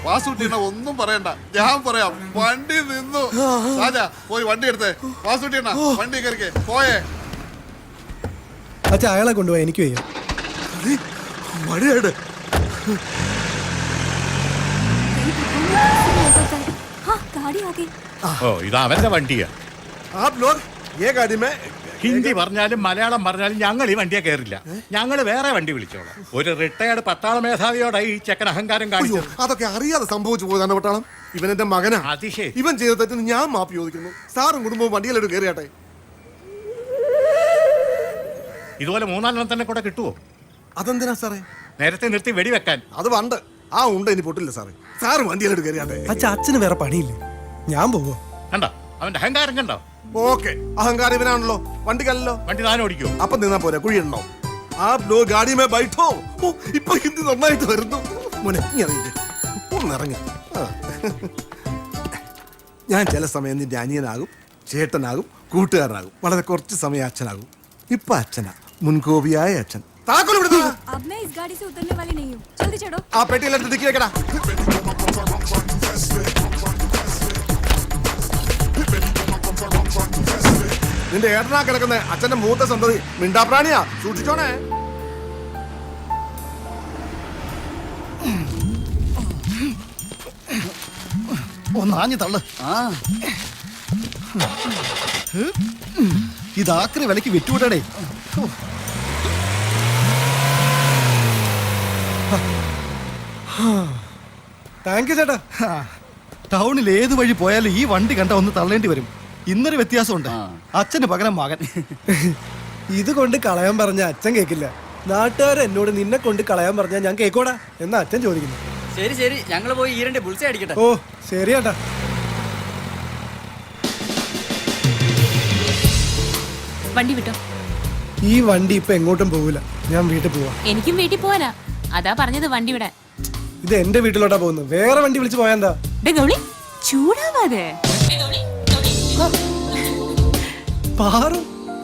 വാസുട്ടിനെ ഒന്നും പറയണ്ട, ഞാൻ പറയാം. വണ്ടി നിന്നു. രാജാ പോയി വണ്ടി എടുത്തേ. വാസുട്ടിണ്ണ വണ്ടി കയറിക്കേ. പോയേ അച്ഛാ, അയാളെ കൊണ്ടുപോയി. എനിക്ക് വയ്യ. മഴയാണ്. ഇത് അവന്റെ വണ്ടിയാ. ഹിന്ദി പറഞ്ഞാലും മലയാളം പറഞ്ഞാലും ഞങ്ങൾ ഈ വണ്ടിയെ കയറില്ല. ഞങ്ങൾ വേറെ വണ്ടി വിളിച്ചോളാം. ഒരു റിട്ടയർഡ് പട്ടാള മേധാവിയോടെ ഈ ചെക്കൻ അഹങ്കാരം കാണിച്ചു. അതൊക്കെ അറിയാതെ സംഭവിച്ചു പോയതാണ് പട്ടാളം. ഇവൻ എന്റെ മകനാ. അതിശയം. ഇവൻ ചെയ്ത തെറ്റിന് ഞാൻ മാപ്പ് ചോദിക്കുന്നു. സാറും കുടുംബവും വണ്ടിയിലോട്ട് കയറിയാട്ടെ. ഇതുപോലെ 3-4 തന്നെ കൂടെ കിട്ടുവോ? അതെന്തിനാ സാറേ? നേരത്തെ നിർത്തി വെടിവെക്കാൻ. അത് പണ്ട്. ആ ഉണ്ട്, ഇനി പൊട്ടില്ല സാറേ. സാറ് വണ്ടിയിലോട്ട് കയറിയാട്ടെ. അച്ഛാ, അച്ഛന് വേറെ പണിയില്ലേ? ഞാൻ പോവോ? കണ്ടോ അവന്റെ അഹങ്കാരം? കണ്ടോ? ഓക്കെ, അഹങ്കാരം ഇവനാണല്ലോ. വണ്ടിക്കല്ലോ. വണ്ടി താൻ ഓടിക്കോ? അപ്പൊ നിന്നാ പോരാ, കുഴിയുണ്ടോ? ആ ലോഗ് ഗാഡി മേ ബൈഠോ. ഓ, ഇപ്പൊ ഹിന്ദി നന്നായിട്ട് വരുന്നു. മോനെ ഒന്നിറങ്ങി. ഞാൻ ചില സമയം നിന്റെ അനിയനാകും, ചേട്ടനാകും, കൂട്ടുകാരനാകും. വളരെ കുറച്ച് സമയം അച്ഛനാകും. ഇപ്പൊ അച്ഛനാ, മുൻകോപിയായ അച്ഛൻ. ആ പെട്ടിയിലെടുത്ത് തിക്കി വെക്കടാ. നിന്റെ ഏട്ടനാ കിടക്കുന്ന അച്ഛന്റെ മൂത്ത സന്തതി മിണ്ടാപ്രാണിയാ, സൂക്ഷിച്ചോണേ. ഒന്നാഞ്ഞു തള്ളു. ഇതാക്രി വിലക്ക് വിറ്റുവിടടേ. താങ്ക് യു ചേട്ടാ. ടൗണിൽ ഏത് വഴി പോയാലും ഈ വണ്ടി കണ്ട ഒന്ന് തള്ളേണ്ടി വരും. ഇന്നൊരു വ്യത്യാസമുണ്ട്. അച്ഛന് പകരം മകൻ. ഇത് കൊണ്ട് കളയാൻ പറഞ്ഞ അച്ഛൻ കേക്കില്ല. നാട്ടുകാർ എന്നോട് നിന്നെ കൊണ്ട് കളയാൻ പറഞ്ഞാൽ ഞാൻ കേക്കോടാ എന്നാ അച്ഛൻ ചോദിക്കുന്നു. ശരി ശരി, ഞങ്ങൾ പോയി ഈ 2 ബുൾസൈ അടിക്കട്ടെ. ഓ ശരി ചേട്ടാ. വണ്ടി വിട്ടോ. ഈ വണ്ടി ഇപ്പൊ എങ്ങോട്ടും പോവില്ല. ഞാൻ വീട്ടിൽ പോവാ. എനിക്കും വീട്ടിൽ പോവാനാ. അതാ പറഞ്ഞത് വണ്ടി വിടാൻ. ഇത് എന്റെ വീട്ടിലോട്ടാ പോകുന്നത്. വേറെ വണ്ടി വിളിച്ച് പോയാ എന്താ? ചൂടാവാതെ. പാറു,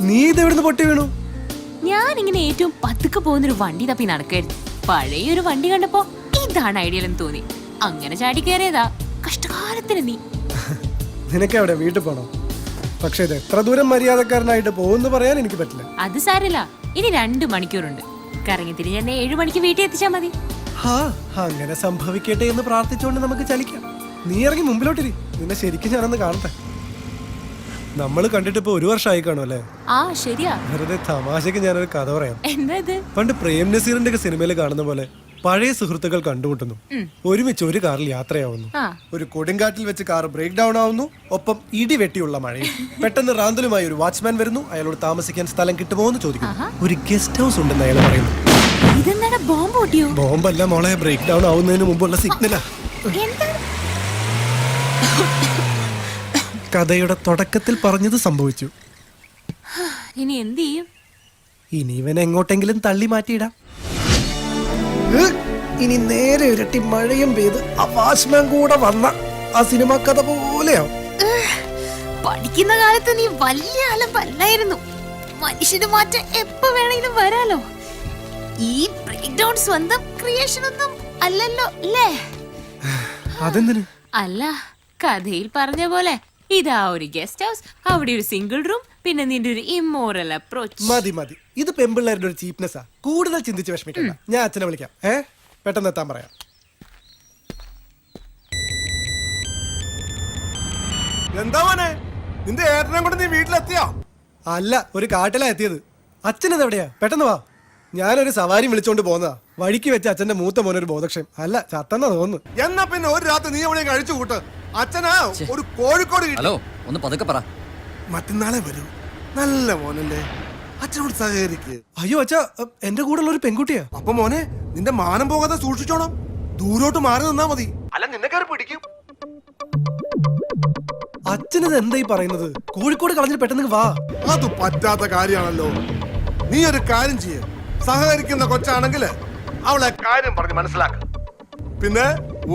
നീ ഇതെവിടുന്ന് പൊട്ടി വീണു? ഞാൻ ഇങ്ങനെ ഏറ്റവും പതുക്കെ പോകുന്നൊരു വണ്ടി തപ്പി നടക്കായിരുന്നു. പഴയൊരു വണ്ടി കണ്ടപ്പോ ഇതാണ് ഐഡിയൽ എന്ന് തോന്നി. അങ്ങനെ ചാടി കയറിയതാ. കഷ്ടകാലത്തിന് നീ. നിനക്ക് എവിടെ വീട്ടിൽ പോണോ? പക്ഷെ ഇത് എത്ര ദൂരം മര്യാദക്കാരനായിട്ട് പോകുന്നു പറയാൻ എനിക്ക് പറ്റില്ല. അത് സാരില്ല, ഇനി 2 മണിക്കൂറുണ്ട്. കറങ്ങി തിരിഞ്ഞ് എന്നെ 7 മണിക്ക് വീട്ടിൽ എത്തിച്ചാ മതി. അങ്ങനെ സംഭവിക്കട്ടെ എന്ന് പ്രാർത്ഥിച്ചുകൊണ്ട് നമുക്ക് ചലിക്കാം. നീ ഇറങ്ങി മുമ്പിലോട്ടിരി. നിന്നെ ശരിക്കും ഞാനൊന്ന് കാണട്ടെ. നമ്മൾ കണ്ടിട്ട് ഇപ്പൊ 1 വർഷമായി കാണും അല്ലേ? ആ ശരിയാ. വെറുതെ തമാശക്ക് ഞാനൊരു കഥ പറയാം. എന്താ? പണ്ട് പ്രേം നസീറിന്റെ ഒക്കെ സിനിമയിൽ കാണുന്ന പോലെ പഴയ സുഹൃത്തുക്കൾ കണ്ടുമുട്ടുന്നു. ഒരുമിച്ച് ഒരു കാറിൽ യാത്രയാവുന്നു. ഒരു കൊടുങ്കാറ്റിൽ വെച്ച് കാർ ബ്രേക്ക് ഡൗൺ ആവുന്നു. ഒപ്പം ഇടിവെട്ടിയുള്ള മഴയും. പെട്ടെന്ന് റാന്തലുമായി ഒരു വാച്ച്മാൻ വരുന്നു. അയാളോട് താമസിക്കാൻ സ്ഥലം കിട്ടുമോ എന്ന് ചോദിക്കുന്നു. ഒരു ഗസ്റ്റ് ഹൗസ് ഉണ്ടെന്ന് അയാൾ പറയുന്നു. ബോംബല്ല മോളെ, ബ്രേക്ക് ഡൗൺ ആവുന്നതിന് മുമ്പുള്ള സിഗ്നലാ. കഥയുടെ തുടക്കത്തിൽ പറഞ്ഞത് സംഭവിച്ചു. ഇനി എന്ത് ചെയ്യും? ഇനി ഇവനെ എങ്ങോട്ടെങ്കിലും തള്ളി മാറ്റിയിടാം. ഇനി നേരെ ഇരട്ടി മഴയും പെയ്ത് ആ വാച്ച്മാൻ കൂടെ വന്ന ആ സിനിമ കഥ പോലെയാവും. പഠിക്കുന്ന കാലത്ത് നീ വലിയ അലമ്പല്ലായിരുന്നു. മനുഷ്യന് മാറ്റം എപ്പോ വേണമെങ്കിലും വരാലോ. ഈ ബ്രേക്ക് ഡൗൺ സ്വന്തം ക്രിയേഷൻ ഒന്നും അല്ലല്ലോ അല്ലേ? അതെന്തിന്? അല്ല, കഥയിൽ പറഞ്ഞ പോലെ ഇതാ ഒരു ഗസ്റ്റ് ഹൗസ്, അവിടെ ഒരു സിംഗിൾ റൂം, പിന്നെ നിന്റെ ഒരു ഇമ്മോറൽ അപ്രോച്ച്. മതി മതി, ഇത് പെമ്പിള്ളേരുടെ ഒരു ചീപ്നെസ്സാ. കൂടുതൽ ചിന്തിച്ച് വിഷമിക്കണ്ട. ഞാൻ അച്ഛനെ വിളിക്കാം. പെട്ടെന്ന് എത്താൻ പറയാം. എന്താ മോനെ, നിന്റെ ഏട്ടനെ കൊണ്ട് നീ വീട്ടിലെത്തിയോ? അല്ല, ഒരു കാട്ടിലാ എത്തിയത്. അച്ഛനത് എവിടെയാ? പെട്ടെന്ന് വാ. ഞാനൊരു സവാരി വിളിച്ചോണ്ട് പോന്നതാ. വഴിക്ക് വെച്ച് അച്ഛന്റെ മൂത്ത മോനൊരു ബോധക്ഷയം. അല്ല, ചത്തെന്നാ തോന്നുന്നു. എന്നാ പിന്നെ ഒരു രാത്രി നീ എവിടെ കഴിച്ചു കൂട്ട്. അച്ഛനാ ഒരു കോഴിക്കോട്. ഹലോ, ഒന്ന് പതുക്കെ പറ. മറ്റന്നാളെ വരൂ. നല്ല മോനല്ലേ, അച്ഛനോട് സഹകരിക്ക്. അയ്യോ അച്ഛാ, എന്റെ കൂടെ ഉള്ള ഒരു പെൺകുട്ടിയാ. അപ്പൊ മോനെ, നിന്റെ മാനം പോകാതെ സൂക്ഷിച്ചോണം. ദൂരോട്ട് മാറി നിന്നാ മതി, അല്ല നിന്നെ കയറി പിടിക്കും. അച്ഛനത് എന്തായി പറയുന്നത്? കോഴിക്കോട് കളഞ്ഞിട്ട് പെട്ടെന്ന് വാ. അത് പറ്റാത്ത കാര്യമാണല്ലോ. നീ ഒരു കാര്യം ചെയ്യ, സഹകരിക്കുന്ന കൊച്ചാണെങ്കിൽ അവളെ കാര്യം പറഞ്ഞ് മനസ്സിലാക്ക. പിന്നെ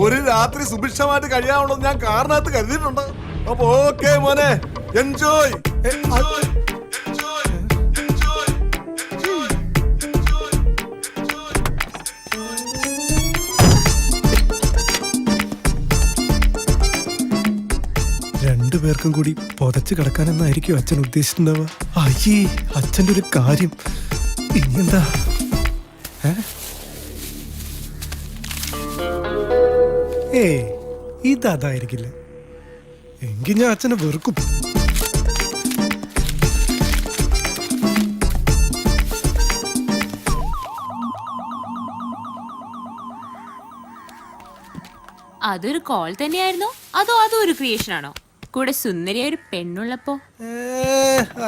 ഒരു രാത്രി സുഭിക്ഷമായിട്ട് കഴിയാവുള്ളൂ ഞാൻ കാരണത്ത് കരുതിയിട്ടുണ്ട്. അപ്പൊ ഓക്കെ മോനെ, എൻജോയ്. പേർക്കും കൂടി പൊതച്ച് കിടക്കാനെന്നായിരിക്കും അച്ഛൻ ഉദ്ദേശിച്ചിട്ടുണ്ടാവുക. അയ്യേ, അച്ഛൻ്റെ ഒരു കാര്യം ഇനിയെന്താ? ഇതായിരിക്കില്ല. എങ്കിൽ ഞാൻ അച്ഛനെ വെറുക്കും. അതൊരു കോൾ തന്നെയായിരുന്നോ അതോ ഒരു ക്രിയേഷൻ ആണോ? കൂടെ സുന്ദരിയായ ഒരു പെണ്ണുള്ളപ്പോ?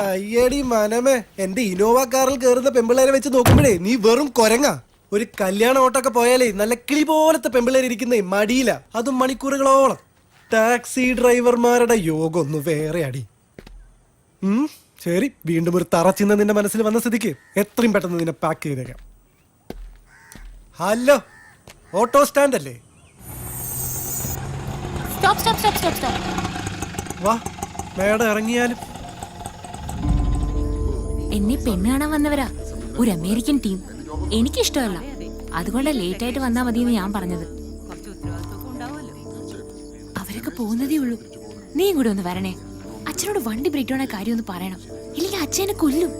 അയ്യടി മനമേ, എന്റെ ഇനോവ കാറിൽ കയറുന്ന പെമ്പിള്ളേരെ വെച്ച് നോക്കുമ്പോഴേ നീ വെറും കൊരങ്ങ. ഒരു കല്യാണ ഓട്ടൊക്കെ പോയാലേ നല്ല കിളി പോലത്തെ പെമ്പിള്ളേര് ഇരിക്കുന്നേ മടിയില, അതും മണിക്കൂറുകളോളം. ടാക്സി ഡ്രൈവർമാരുടെ യോഗം ഒന്ന് വേറെ അടി. ശരി, വീണ്ടും ഒരു തറച്ചിന്ന് നിന്റെ മനസ്സിൽ വന്ന സ്ഥിതിക്ക് എത്രയും പെട്ടെന്ന് നിന്നെ പാക്ക് ചെയ്തേക്കാം. ഹലോ, ഓട്ടോ സ്റ്റാൻഡ് അല്ലേ? വാ, മേഡം ഇറങ്ങിയാലും. എന്നെ പെണ്ണ് കാണാൻ വന്നവരാ, ഒരു അമേരിക്കൻ ടീം. എനിക്കിഷ്ടമല്ല, അതുകൊണ്ടാ ലേറ്റ് ആയിട്ട് വന്നാ മതിയെന്ന് ഞാൻ പറഞ്ഞത്. അവരൊക്കെ പോകുന്നതേ ഉള്ളൂ. നീയും കൂടെ ഒന്ന് വരണേ. അച്ഛനോട് വണ്ടി ബ്രേക്ക് ഡൗൺ ആയ കാര്യം ഒന്ന് പറയണം, ഇല്ലെങ്കിൽ അച്ഛനെ കൊല്ലും.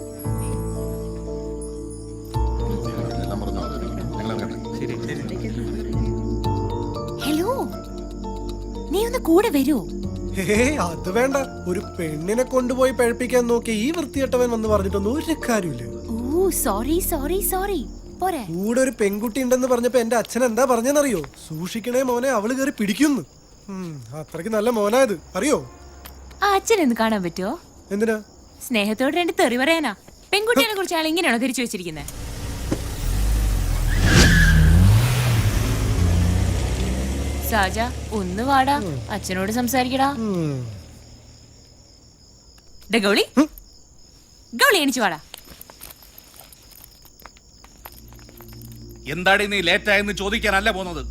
ഹലോ, നീ ഒന്ന് കൂടെ വരുമോ? അത് വേണ്ട. ഒരു പെണ്ണിനെ കൊണ്ടുപോയി പഴപ്പിക്കാൻ നോക്കി ഈ വൃത്തികെട്ടവൻ വന്ന് പറഞ്ഞിട്ടൊന്നും ഒരു കാര്യമില്ല. ഓ സോറി സോറി സോറി. പോരെ. കൂടെ ഒരു പെൺകുട്ടി ഉണ്ടെന്ന് പറഞ്ഞപ്പോ എന്റെ അച്ഛൻ എന്താ പറഞ്ഞെന്നറിയോ? സൂക്ഷിക്കണേ മോനെ, അവള് കയറി പിടിക്കുന്നു. അത്രയ്ക്ക് നല്ല മോനായത്, അറിയോ? ആ അച്ഛനെ ഒന്ന് കാണാൻ പറ്റുമോ? എന്തിനാ? സ്നേഹത്തോട് രണ്ട് തെറി പറയാനാ. പെൺകുട്ടികളെ കുറിച്ച് ആൾ ഇങ്ങനെയാണോ തിരിച്ചു വെച്ചിരിക്കുന്നത്? സാജ, ഒന്ന് വാടാ, അച്ഛനോട് സംസാരിക്കടാ. ഗൗളി, ഗൗളി എണിച്ചു വാടാ. എന്താടി നീ ലേറ്റ് ആയെന്ന് ചോദിക്കാനല്ല പോകുന്നത്,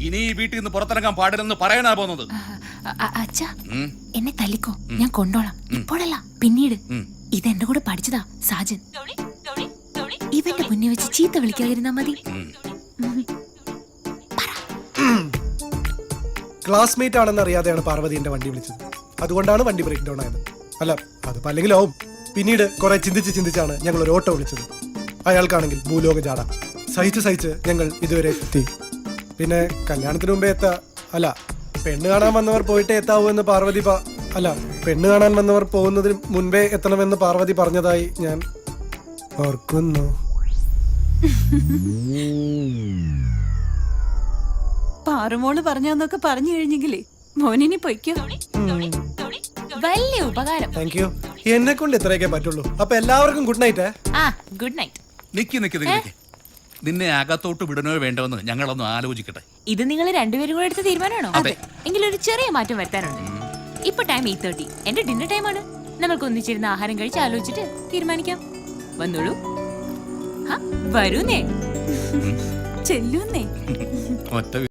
ഇനി ഈ വീട്ടിൽ നിന്ന് പുറത്തിറങ്ങാൻ പാടില്ലെന്ന് പറയാനാ പോകുന്നത്. അച്ഛാ, എന്നെ തല്ലിക്കോ, ഞാൻ കൊണ്ടോളാം. ഇപ്പോഴല്ല, പിന്നീട്. ഇതെന്റെ കൂടെ പഠിച്ചതാ സാജൻ. ഇവന്റെ മുന്നേ വെച്ച് ചീത്ത വിളിക്കാതിരുന്നാ മതി. ക്ലാസ്മേറ്റ് ആണെന്ന് അറിയാതെയാണ് പാർവതി എന്റെ വണ്ടി വിളിച്ചത്. അതുകൊണ്ടാണ് വണ്ടി ബ്രേക്ക് ഡൗൺ ആയത്. അല്ല, അതിപ്പോ അല്ലെങ്കിലാവും. പിന്നീട് കുറെ ചിന്തിച്ചാണ് ഞങ്ങൾ ഒരു ഓട്ടോ വിളിച്ചത്. അയാൾക്കാണെങ്കിൽ ഭൂലോക ജാട. സഹിച്ച് ഞങ്ങൾ ഇതുവരെ എത്തി. പിന്നെ കല്യാണത്തിന് മുമ്പേ അല്ല, പെണ്ണ് കാണാൻ വന്നവർ പോയിട്ടേ എത്താവൂ എന്ന് പാർവതി അല്ല, പെണ്ണ് കാണാൻ വന്നവർ പോകുന്നതിന് മുൻപേ എത്തണമെന്ന് പാർവതി പറഞ്ഞതായി ഞാൻ ഓർക്കുന്നു. പാറുമോള് പറഞ്ഞൊക്കെ പറഞ്ഞു കഴിഞ്ഞെങ്കിലേ മോനിനി പൊയ്ക്കോ. വലിയ ഉപകാരം. Thank you. എന്നെ കൊണ്ട് ഇത്രയൊക്കെ പറ്റുള്ളൂ. അപ്പൊ എല്ലാവർക്കും ഗുഡ് നൈറ്റ്. Good night. നിക്ക് നിന്നെ അകത്തോട്ട് വിടണോ വേണ്ടോന്ന് ഞങ്ങളൊന്ന് ആലോചിക്കട്ടെ. ഇത് നിങ്ങൾ രണ്ടുപേരും കൂടെ എടുത്ത തീരുമാനമാണോ? അതെ. എങ്കിലൊരു ചെറിയ മാറ്റം വരുത്താനുണ്ട്. ഇപ്പൊ ടൈം 8:30, എന്റെ ഡിന്നർ ടൈമാണ്. നമുക്ക് ഒന്നിച്ചിരുന്ന് ആഹാരം കഴിച്ച് ആലോചിച്ചിട്ട് തീരുമാനിക്കാം. വന്നോളൂ. വരൂന്നേ, ചെല്ലൂന്നേ. ഒറ്റ